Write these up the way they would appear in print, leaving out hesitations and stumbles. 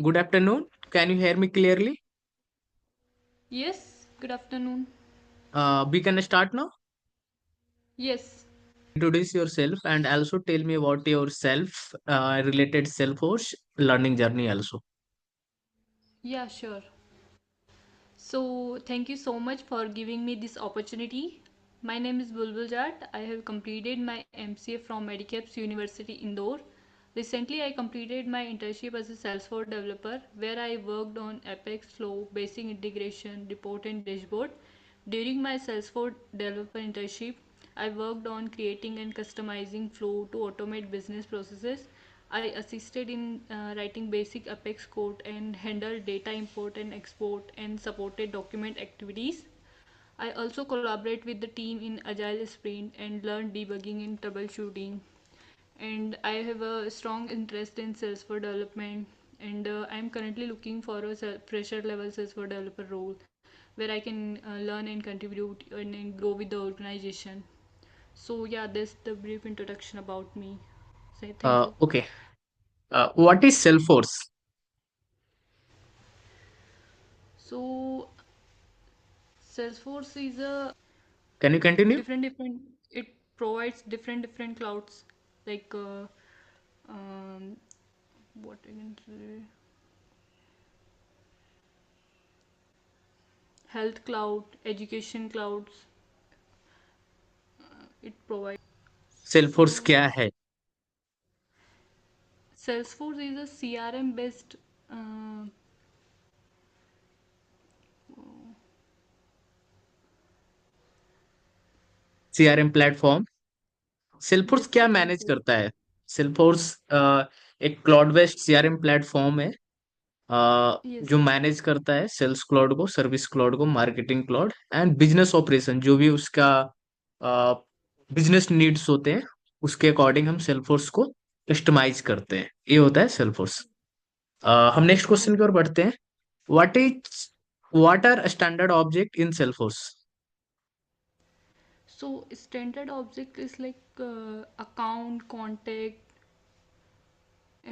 Good afternoon. Can you hear me clearly? Yes, good afternoon. We can start now. Yes, Introduce yourself and also tell me about your self related self course learning journey also. yeah, sure. So, thank you so much for giving me this opportunity. My name is Bulbul Jat. I have completed my MCA from Medicaps University Indore. Recently, I completed my internship as a Salesforce developer where I worked on Apex Flow, basic integration, report, and dashboard. During my Salesforce developer internship, I worked on creating and customizing Flow to automate business processes. I assisted in writing basic Apex code and handled data import and export and supported document activities. I also collaborate with the team in Agile Sprint and learn debugging and troubleshooting. And I have a strong interest in Salesforce development. And I am currently looking for a fresher level Salesforce developer role where I can learn and contribute and grow with the organization. So yeah, that's the brief introduction about me. Say thank you. Okay. What is Salesforce? So Salesforce is a Can you continue? different. It provides different clouds like um, what I can say, health cloud, education clouds. It provides. Salesforce So क्या है? Salesforce is a CRM based. Uh, CRM platform. Salesforce yes, क्या CRM manage platform. करता है? Salesforce एक cloud based CRM platform है जो Yes. Manage करता है सेल्स क्लाउड को, सर्विस क्लाउड को, marketing cloud and business operation जो भी उसका बिजनेस नीड्स होते हैं उसके अकॉर्डिंग हम सेल्सफोर्स को कस्टमाइज करते हैं. ये होता है सेल्सफोर्स. हम नेक्स्ट क्वेश्चन की ओर Okay. बढ़ते हैं. What are standard object in Salesforce? So standard object is like account, contact,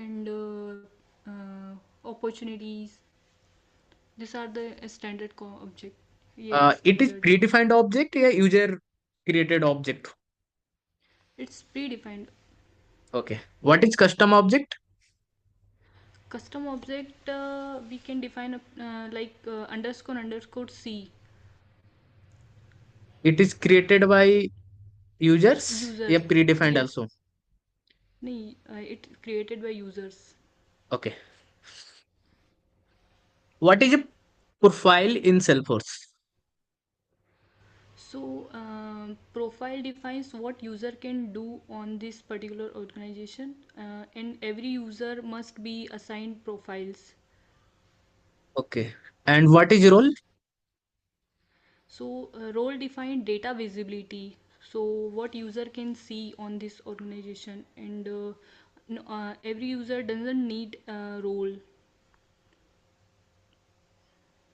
and opportunities. These are the standard object. Yeah, it is standard. Predefined object या user created object? It's predefined. Okay. What is custom object? Custom object we can define like underscore C it is created by users या users. Predefined Yes, also? nee, it created by users. Okay. What is a profile in Salesforce? So profile defines what user can do on this particular organization, and every user must be assigned profiles. Okay. And what is role? So role defined data visibility. So what user can see on this organization, and every user doesn't need a role.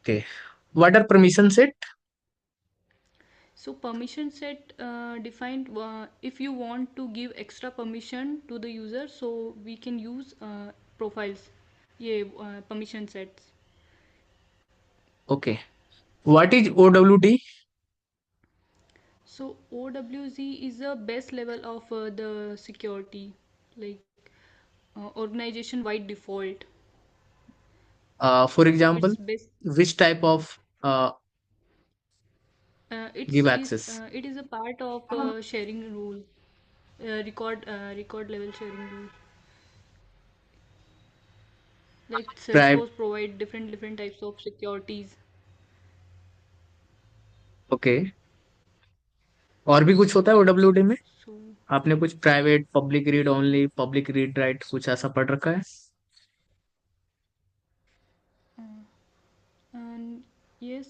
Okay. What are permission set? So permission set defined if you want to give extra permission to the user, so we can use profiles. Yeah, permission sets. Okay. What is OWT? So OWZ is the best level of the security, like organization wide default. For So example, it's best. which type of give access? It is a part of sharing rule, record level sharing rule. Like Pri- Salesforce provide different types of securities. okay. और भी कुछ होता है OWT में? So आपने कुछ private, public read only, public read write कुछ ऐसा पढ़ रखा है? and yes,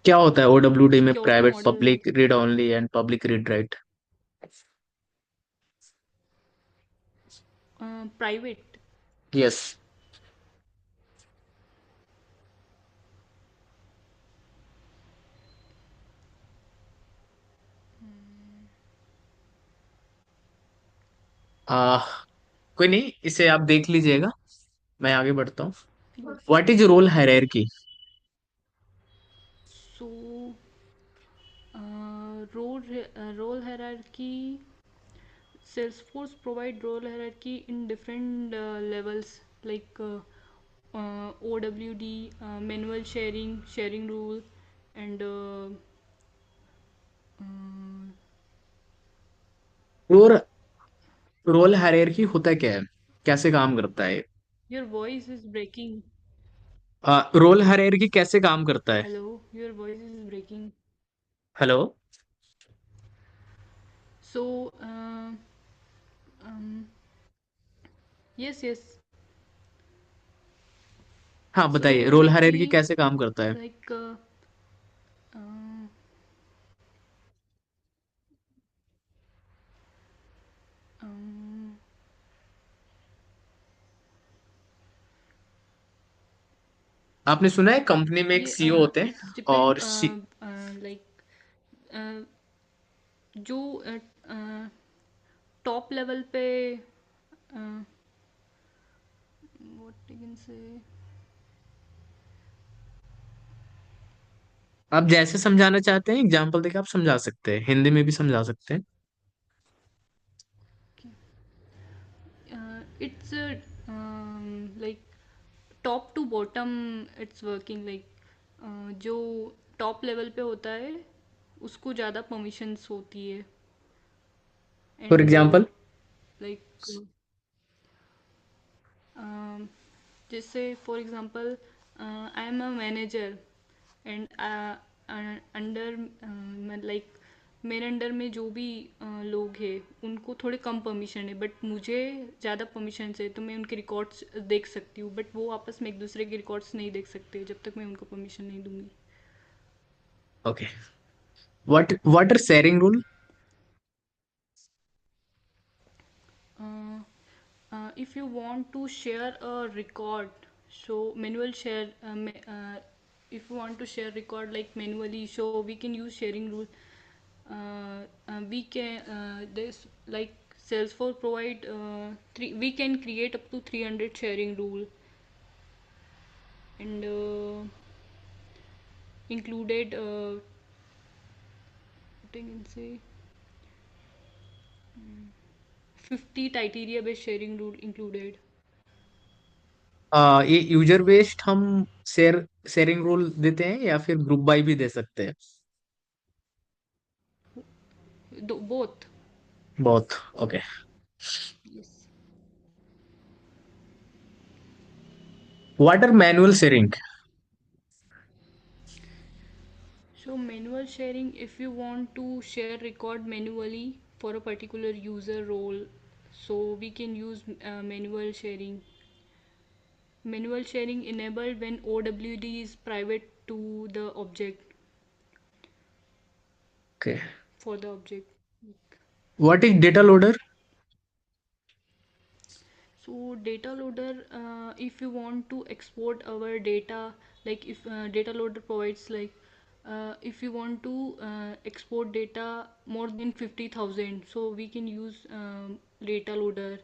क्या होता है OWT में security private, model public read only and public read write? private. Yes. कोई नहीं, इसे आप देख लीजिएगा. मैं आगे बढ़ता हूँ। Yes. What is role hierarchy? So, role hierarchy. Salesforce provide role hierarchy in different levels like OWD, manual sharing rule, and uh, role role hierarchy होता क्या है, कैसे काम करता है? your voice is breaking. Role hierarchy कैसे काम करता है? Hello, your voice is breaking. Hello. So, um, yes, yes. हाँ बताइए, So role the hierarchy key, कैसे काम करता है? like, uh, um, आपने सुना है कंपनी में एक ये सीईओ होते हैं, it's depend और सी like जो टॉप लेवल पे व्हाट यू कैन से आप जैसे समझाना चाहते हैं एग्जाम्पल देके आप समझा सकते हैं, हिंदी में भी समझा सकते हैं। It's like top to bottom it's working like जो टॉप लेवल पे होता है उसको ज़्यादा परमिशंस होती है फॉर एंड एग्जाम्पल। लाइक जैसे for example I am a manager and under like मेरे अंडर में जो भी लोग हैं उनको थोड़े कम परमिशन है बट मुझे ज़्यादा परमिशन है तो मैं उनके रिकॉर्ड्स देख सकती हूँ बट वो आपस में एक दूसरे के रिकॉर्ड्स नहीं देख सकते जब तक मैं उनको परमिशन नहीं दूंगी. Okay. What are sharing rule? Uh, if you want to share a record, so manual share. If you want to share record like manually, so we can use sharing rule. We can this like Salesforce provide three. We can create up to 300 sharing rule and included. What I can say 50 criteria based sharing rule included. ये user based हम sharing rule देते हैं या फिर group by भी दे सकते हैं? Both. बहुत। Okay. Yes. What are manual sharing? So manual sharing, if you want to share record manually for a particular user role, so we can use manual sharing. Manual sharing enabled when OWD is private to the object okay. for the object. What is data loader? So data loader, if you want to export our data, like if data loader provides like if you want to export data more than 50,000, so we can use data loader,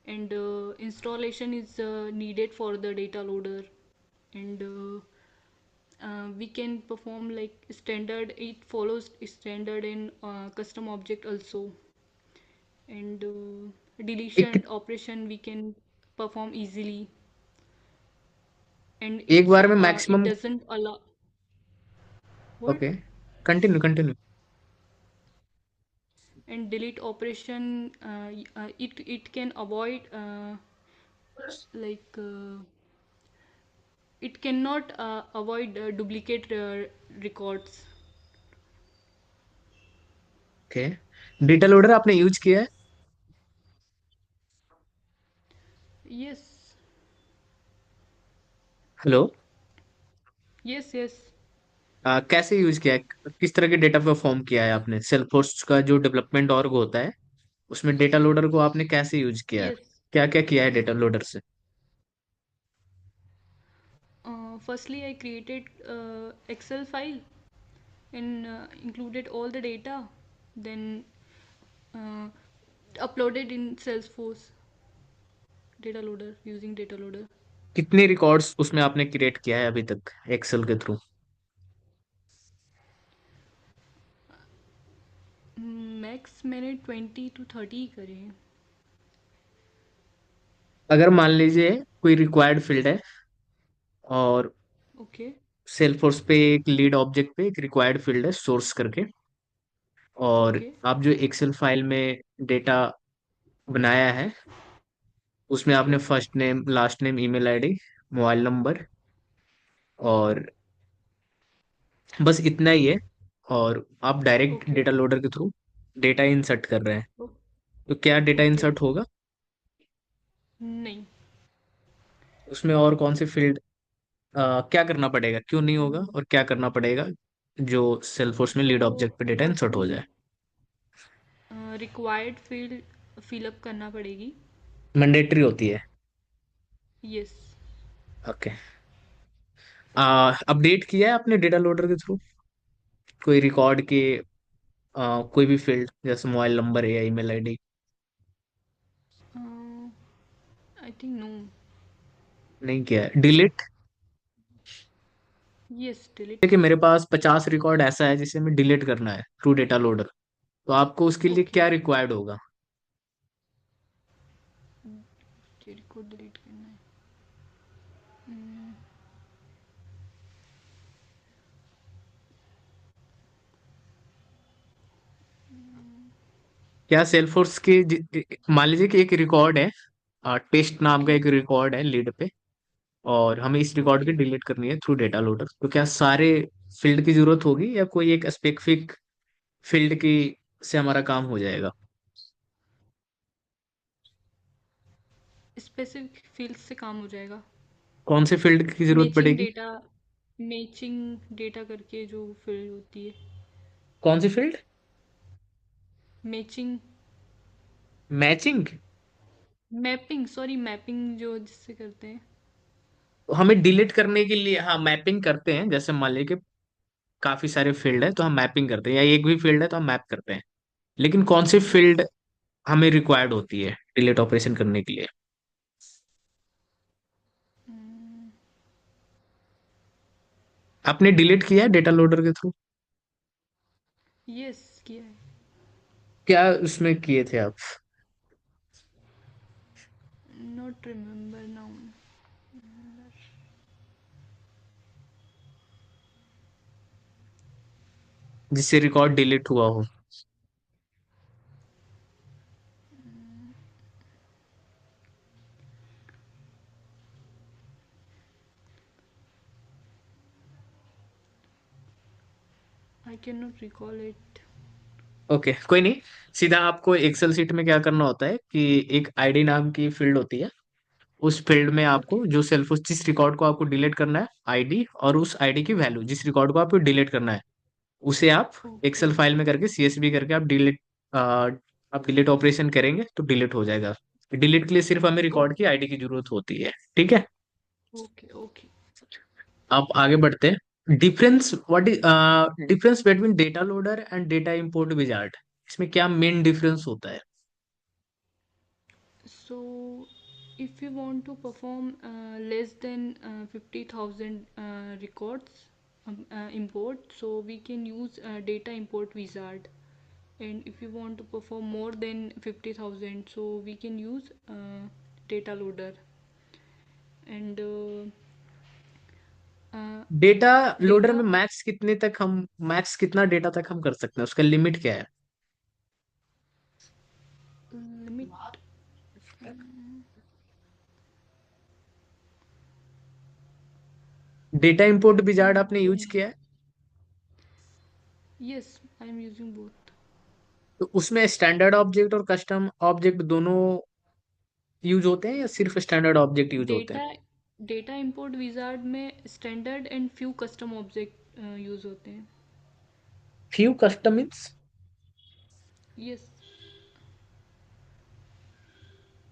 and installation is needed for the data loader, and we can perform like standard. It follows standard in custom object also, and एक deletion operation we can perform easily, and एक बार में it maximum. doesn't allow what. Okay, continue continue. And delete operation it can avoid like it cannot avoid duplicate records. Okay. Data loader आपने use किया है? Yes, hello. yes, yes, कैसे use किया है, किस तरह के डेटा पे फॉर्म किया है आपने? सेल्फोर्स का जो डेवलपमेंट ऑर्ग होता है उसमें डेटा लोडर को आपने कैसे यूज किया है? yes. क्या क्या किया है डेटा लोडर से? Firstly I created excel file and included all the data, then uh, uploaded in Salesforce data loader using data loader. कितने रिकॉर्ड्स उसमें आपने क्रिएट किया है अभी तक एक्सेल के थ्रू? मैक्स मैंने 20 to 30 ही करे हैं। अगर मान लीजिए कोई रिक्वायर्ड फील्ड है और ओके। सेल्सफोर्स पे एक लीड ऑब्जेक्ट पे एक रिक्वायर्ड फील्ड है सोर्स करके, और ओके। आप जो एक्सेल फाइल में डेटा बनाया है उसमें ओके। आपने first name, last name, email ID, mobile number और बस इतना ही है, और आप डायरेक्ट ओके। डेटा लोडर के थ्रू डेटा इंसर्ट कर रहे हैं, तो क्या डेटा ओके। इंसर्ट होगा? नहीं। उसमें और कौन से फील्ड, क्या करना पड़ेगा, क्यों नहीं होगा, और क्या करना पड़ेगा जो सेल्सफोर्स में सो लीड ऑब्जेक्ट पे डेटा इंसर्ट हो जाए? रिक्वायर्ड फील्ड फिलअप करना पड़ेगी। मैंडेटरी होती है? यस। ओके। अपडेट किया है आपने डेटा लोडर के थ्रू कोई रिकॉर्ड के, कोई भी फील्ड जैसे मोबाइल नंबर है या email ID? I think no. नहीं किया है? डिलीट? यस, डिलीट देखिए किया मेरे है। पास 50 रिकॉर्ड ऐसा है जिसे हमें डिलीट करना है थ्रू डेटा लोडर, तो आपको उसके लिए ओके। क्या रिक्वायर्ड होगा? तेरे को डिलीट करना है। हम्म, क्या सेल्सफोर्स की मान लीजिए कि एक रिकॉर्ड है, टेस्ट नाम का ओके। एक रिकॉर्ड है लीड पे, और हमें इस रिकॉर्ड की ओके। डिलीट करनी है थ्रू डेटा लोडर, तो क्या सारे फील्ड की जरूरत होगी या कोई एक स्पेसिफिक फील्ड की से हमारा काम हो जाएगा? स्पेसिफिक फील्ड से काम हो जाएगा। कौन से फील्ड की जरूरत मैचिंग पड़ेगी? डेटा। मैचिंग डेटा करके जो फील्ड होती है। कौन सी field? Matching. Matching? Mapping, sorry, mapping जो जिससे करते हैं। हमें डिलीट करने के लिए हाँ मैपिंग करते हैं, जैसे मान लीजिए कि काफी सारे फील्ड है तो हम मैपिंग करते हैं, या एक भी फील्ड है तो हम मैप करते हैं, लेकिन कौन सी फील्ड हमें रिक्वायर्ड होती है डिलीट ऑपरेशन करने के लिए? आपने डिलीट किया है डेटा लोडर के थ्रू? यस, किया है। क्या उसमें किए थे आप? Not remember now. जिससे रिकॉर्ड डिलीट हुआ हो? I can not recall it. Okay, कोई नहीं। सीधा आपको एक्सेल सीट में क्या करना होता है कि एक आईडी नाम की फील्ड होती है, उस फील्ड में ओके। आपको जो सेल्फ जिस रिकॉर्ड को आपको डिलीट करना है आईडी, और उस आईडी की वैल्यू जिस रिकॉर्ड को आपको डिलीट करना है उसे आप ओके। एक्सेल फाइल में करके सीएसवी करके आप डिलीट ऑपरेशन करेंगे तो डिलीट हो जाएगा। डिलीट के लिए सिर्फ हमें रिकॉर्ड की ओके। आईडी की जरूरत होती है। ठीक है, ओके। ओके। आप आगे बढ़ते हैं। Difference what is difference between data loader and data import wizard, इसमें क्या मेन डिफरेंस होता है? So, if we want to perform less than 50,000 records import, so we can use data import wizard. And if you want to perform more than 50,000, so we can use data loader. And uh, data loader में data max कितना data तक हम कर सकते हैं, उसका limit क्या है? limit. डेटा इंपोर्ट विजार्ड आपने यूज No. किया है? Yes, I am using both. तो उसमें स्टैंडर्ड ऑब्जेक्ट और कस्टम ऑब्जेक्ट दोनों यूज होते हैं या सिर्फ स्टैंडर्ड ऑब्जेक्ट यूज होते हैं? डेटा डेटा इंपोर्ट विजार्ड में standard and few custom object use होते हैं। Few custom means? यस।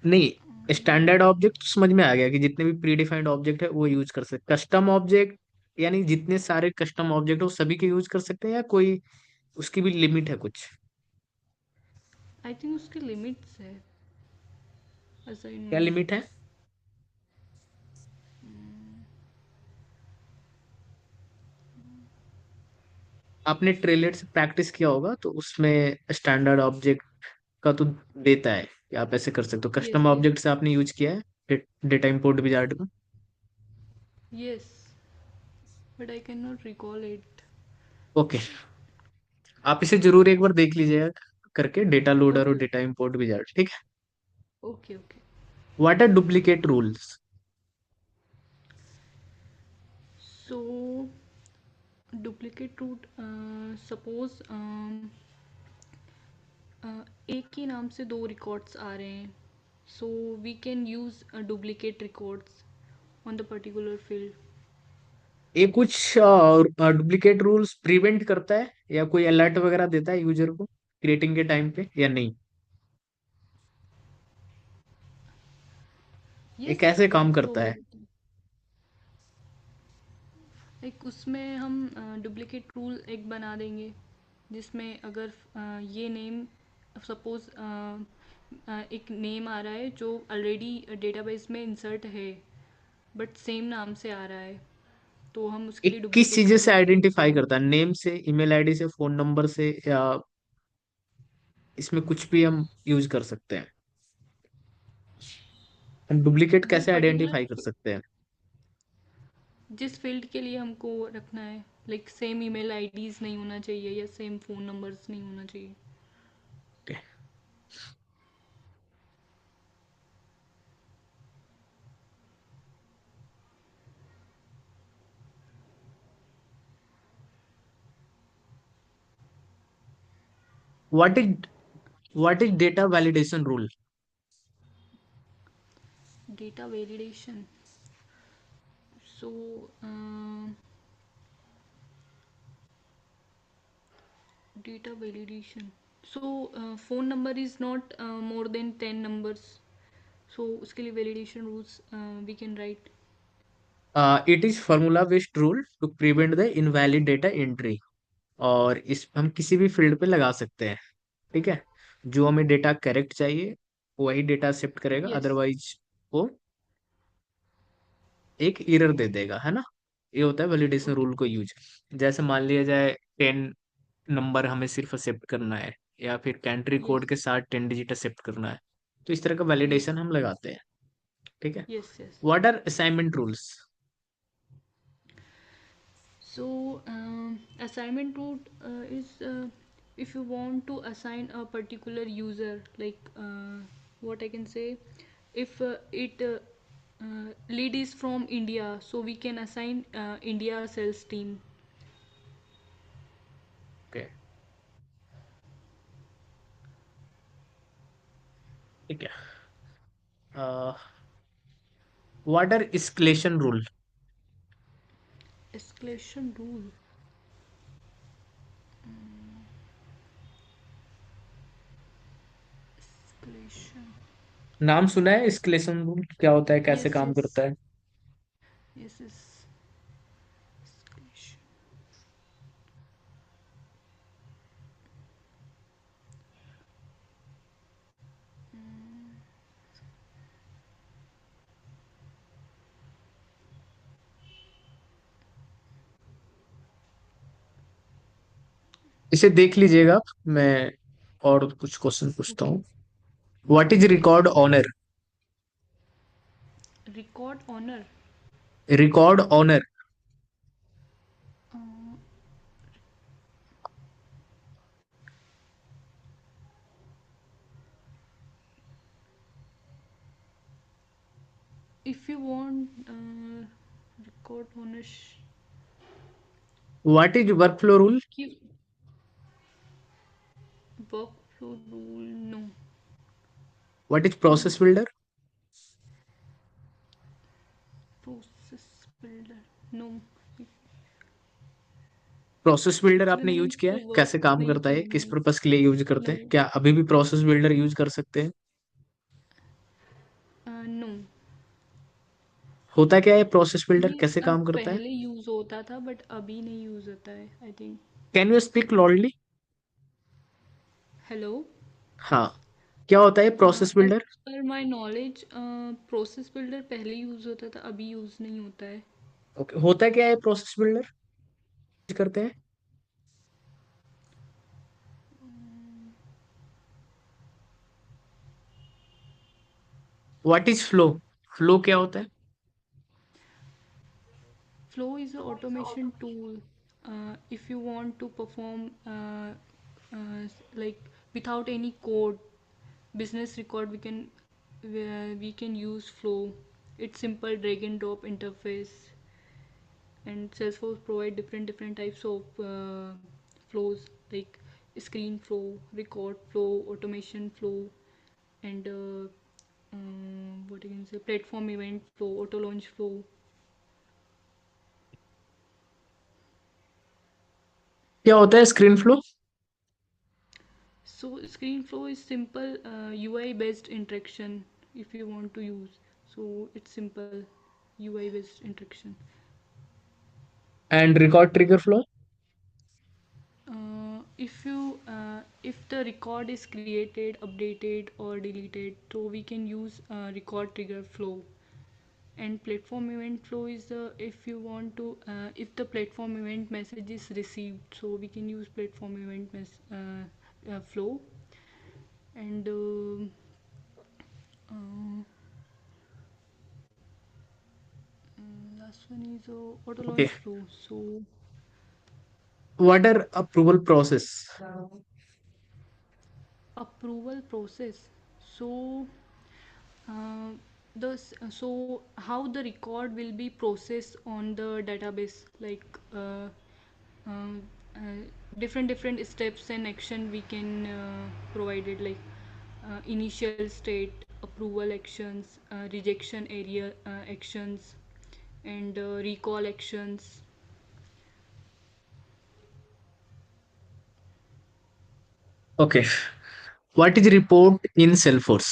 नहीं, स्टैंडर्ड ऑब्जेक्ट समझ में आ गया कि जितने भी प्री डिफाइंड ऑब्जेक्ट है वो यूज कर सकते। कस्टम ऑब्जेक्ट यानी जितने सारे कस्टम ऑब्जेक्ट है वो सभी के यूज कर सकते हैं या कोई उसकी भी लिमिट है कुछ? आई थिंक उसकी लिमिट्स है, ऐसा आई नो। क्या लिमिट है? आपने ट्रेलेट से प्रैक्टिस किया होगा, तो उसमें स्टैंडर्ड ऑब्जेक्ट का तो देता है कि आप ऐसे कर सकते हो। Yes, कस्टम yes, ऑब्जेक्ट से आपने यूज किया है डेटा इंपोर्ट विजार्ड का? yes, but I cannot recall it. ओके, आप इसे जरूर एक बार देख लीजिएगा करके, डेटा लोडर और Okay, डेटा इंपोर्ट विजार्ड, ठीक है। okay, okay. What are duplicate rules? So, duplicate root, suppose एक ही नाम से दो रिकॉर्ड्स आ रहे हैं, so we can use duplicate records on the particular field. ये कुछ डुप्लीकेट रूल्स प्रिवेंट करता है या कोई अलर्ट वगैरह देता है यूजर को क्रिएटिंग के टाइम पे, या नहीं? ये Yes, कैसे काम करता है? provide. एक उसमें हम डुप्लीकेट रूल एक बना देंगे, जिसमें अगर ये नेम, सपोज एक नेम आ रहा है जो ऑलरेडी डेटाबेस में इंसर्ट है, बट सेम नाम से आ रहा है, तो हम उसके ये लिए किस डुप्लीकेट चीजें रूल से यूज़ आइडेंटिफाई करेंगे। करता है? नेम से, ईमेल आईडी से, फोन नंबर से, या इसमें कुछ भी हम यूज कर सकते हैं? हम डुप्लीकेट वो कैसे पर्टिकुलर आइडेंटिफाई कर सकते हैं? जिस फील्ड के लिए हमको रखना है, लाइक सेम ईमेल आईडीज नहीं होना चाहिए या सेम फ़ोन नंबर्स नहीं होना चाहिए। What is what is data validation rule? Data validation, so data validation, so phone number is not more than 10 numbers, so उसके लिए validation rules we can write. It is formula based rule to prevent the invalid data entry. और इस हम किसी भी field पे लगा सकते हैं, ठीक है। जो हमें डेटा करेक्ट चाहिए वही डेटा एक्सेप्ट करेगा, Yes, अदरवाइज वो एक एरर दे देगा, है ना। ये होता है वैलिडेशन okay, रूल को यूज। जैसे मान लिया जाए 10 नंबर हमें सिर्फ एक्सेप्ट करना है, या फिर कंट्री yes, कोड के साथ 10 डिजिट एक्सेप्ट करना है, तो इस तरह का yes, वैलिडेशन हम लगाते हैं, ठीक है। yes, yes. What are assignment rules? So assignment route is if you want to assign a particular user, like what I can say, if it lead is from India, so we can assign India sales team. Okay, ठीक है। What are escalation rule? Escalation rule. Escalation. नाम सुना है escalation rule? क्या होता है, कैसे Yes, काम yes, करता है? yes, yes. Escalation. इसे देख लीजिएगा आप, मैं और कुछ क्वेश्चन पूछता Okay. हूँ। What is record honour? Record honor. Record honour. Uh, if you want record honor, what is workflow rule? keep workflow rule. No. What is No. Process builder? Process builder. No. Process builder आपने मैंने use किया इसको है? Work कैसे काम नहीं करता है, किया किस है। पर्पस के लिए यूज करते नो। हैं, क्या अभी भी प्रोसेस बिल्डर यूज कर सकते हैं? नो। होता क्या है प्रोसेस बिल्डर, ये कैसे काम करता है? पहले यूज होता था बट अभी नहीं यूज होता है, I think. Can you speak loudly? Hello. हाँ, क्या होता है प्रोसेस एज बिल्डर? पर माई नॉलेज प्रोसेस बिल्डर पहले यूज होता था, अभी यूज नहीं होता है। ओके, होता क्या है प्रोसेस बिल्डर करते हैं? What is flow? फ्लो क्या होता है? Flow is an automation tool. If you want to perform like without any code, business record, we can use Flow. It's simple drag and drop interface, and Salesforce provide different types of flows like screen flow, record flow, automation flow, and what you can say, platform event flow, auto launch flow. क्या होता है screen flow? So ScreenFlow is simple UI based interaction if you want to use. So it's simple UI based interaction. And record trigger flow? If the record is created, updated, or deleted, so we can use record trigger flow. And platform event flow is if you want to if the platform event message is received, so we can use platform event flow. And uh, last one is auto okay. launch flow. So what are approval process? approval process. So uh, so how the record will be processed on the database, like um, uh, different steps and action we can provide it, like initial state, approval actions, rejection area actions, and recall actions. Okay. What is report in Salesforce?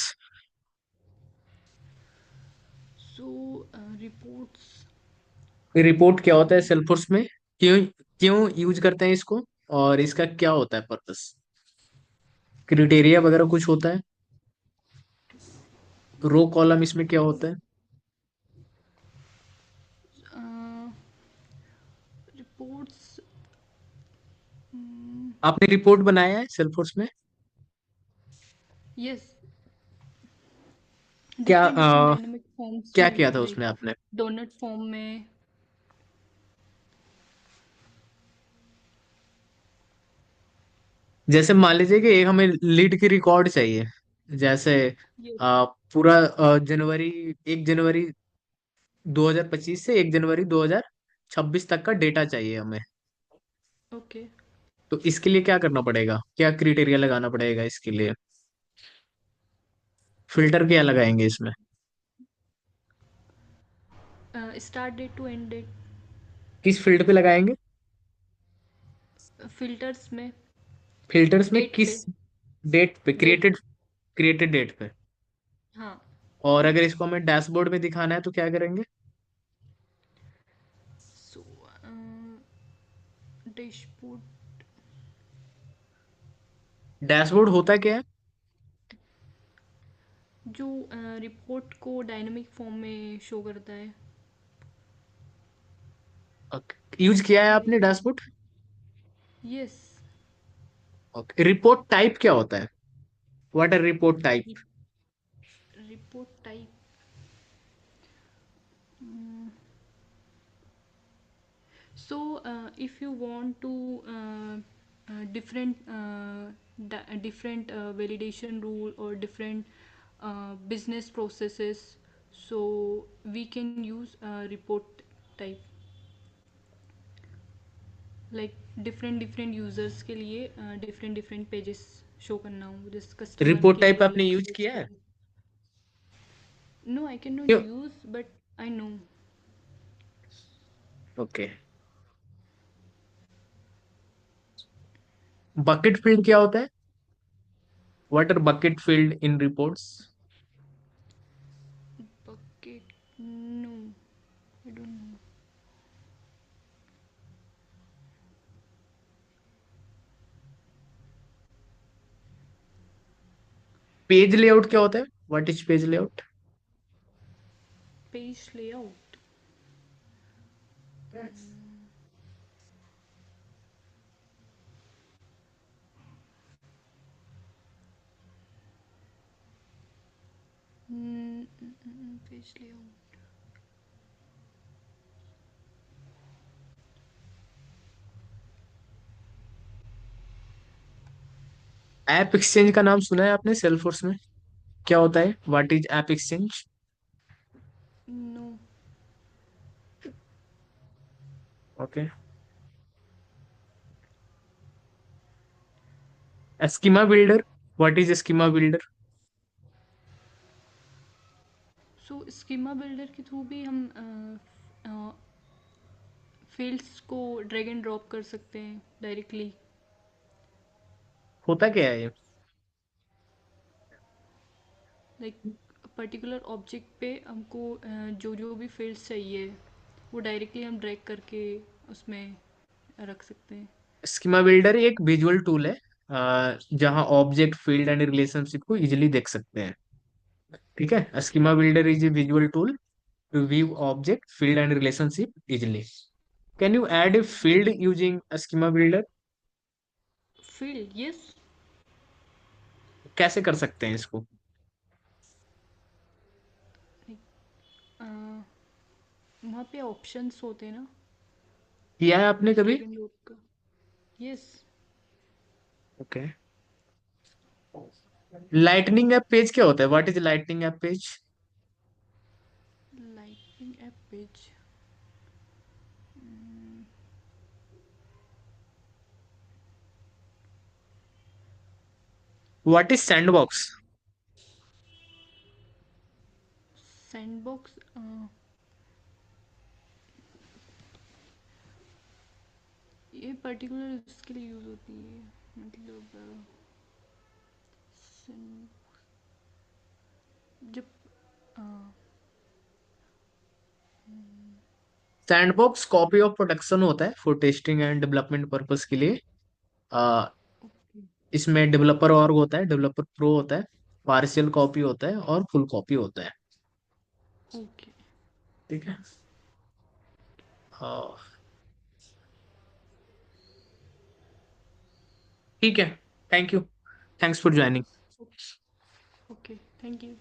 So reports. Report क्या होता है um, सेल्फोर्स में? क्यों क्यों use करते हैं इसको? और इसका क्या होता है पर्पस? क्राइटेरिया वगैरह कुछ होता है? रो कॉलम इसमें क्या होता है? uh, reports. mm, आपने रिपोर्ट बनाया है सेल्फोर्स में? yes, क्या different डायनेमिक फॉर्म्स क्या में, किया था लाइक उसमें आपने? डोनट फॉर्म में. जैसे मान लीजिए कि एक हमें लीड की रिकॉर्ड चाहिए. जैसे यस. पूरा जनवरी 1 जनवरी 2025 से 1 जनवरी 2026 तक का डेटा चाहिए हमें. ओके. तो इसके लिए क्या करना पड़ेगा? क्या क्राइटेरिया लगाना पड़ेगा इसके लिए? फिल्टर क्या लगाएंगे इसमें? Start date to end date. किस फील्ड पे लगाएंगे? फिल्टर्स में. फिल्टर्स में डेट किस पे. डेट पे? डेट. क्रिएटेड क्रिएटेड डेट पे. हाँ. और अगर इसको हमें डैशबोर्ड में दिखाना है तो क्या करेंगे? सो डैशबोर्ड. डैशबोर्ड होता क्या है? जो रिपोर्ट को डायनेमिक फॉर्म में शो करता है. यूज किया है आपने like. Dashboard? Yes. Okay. Report type क्या होता है? What R report type? Report type. So if you want to different validation rule or different business processes, so we can use report type, like different users के लिए different pages show करना हो, जैसे customer report type care, आपने use sales किया है? Care. No, I cannot क्यों? use, but I know. Okay. Bucket field क्या होता है? What are bucket field in reports? Bucket. No, I don't know. Page layout क्या होता है? What is page layout? Page layout. Page layout. App exchange का नाम सुना है आपने सेल्सफोर्स में? क्या होता है, what is app exchange? No. Okay. Schema builder, what is schema builder? So schema builder के थ्रू भी हम फील्ड्स को ड्रैग एंड ड्रॉप कर सकते हैं डायरेक्टली। होता क्या है ये? लाइक पर्टिकुलर ऑब्जेक्ट पे हमको जो जो भी फील्ड्स चाहिए वो डायरेक्टली हम ड्रैग करके उसमें रख सकते हैं। स्कीमा बिल्डर एक विजुअल टूल है जहां ऑब्जेक्ट, फील्ड एंड रिलेशनशिप को इजिली देख सकते हैं। ठीक है, okay. Schema builder is a visual tool to view object, field and relationship easily. Can you add a field using schema builder? Field yes. कैसे कर सकते हैं इसको? वहाँ पे ऑप्शंस होते हैं ना, किया है आपने कभी? ड्रैग एंड ड्रॉप का। Yes. Okay. Lightning app page क्या होता है, what is lightning app page? Lighting app page. What is sandbox? Sandbox ये पर्टिकुलर इसके लिए यूज़ होती है, मतलब जब अ, सैंडबॉक्स कॉपी ऑफ प्रोडक्शन होता है for testing and development purpose के लिए। आ, ओके। इसमें डेवलपर ऑर्ग होता है, डेवलपर प्रो होता है, पार्शियल कॉपी होता है और फुल कॉपी होता है। ओके। ठीक है। हाँ, ठीक है। Thank you. Thanks for joining. Okay. Thank you.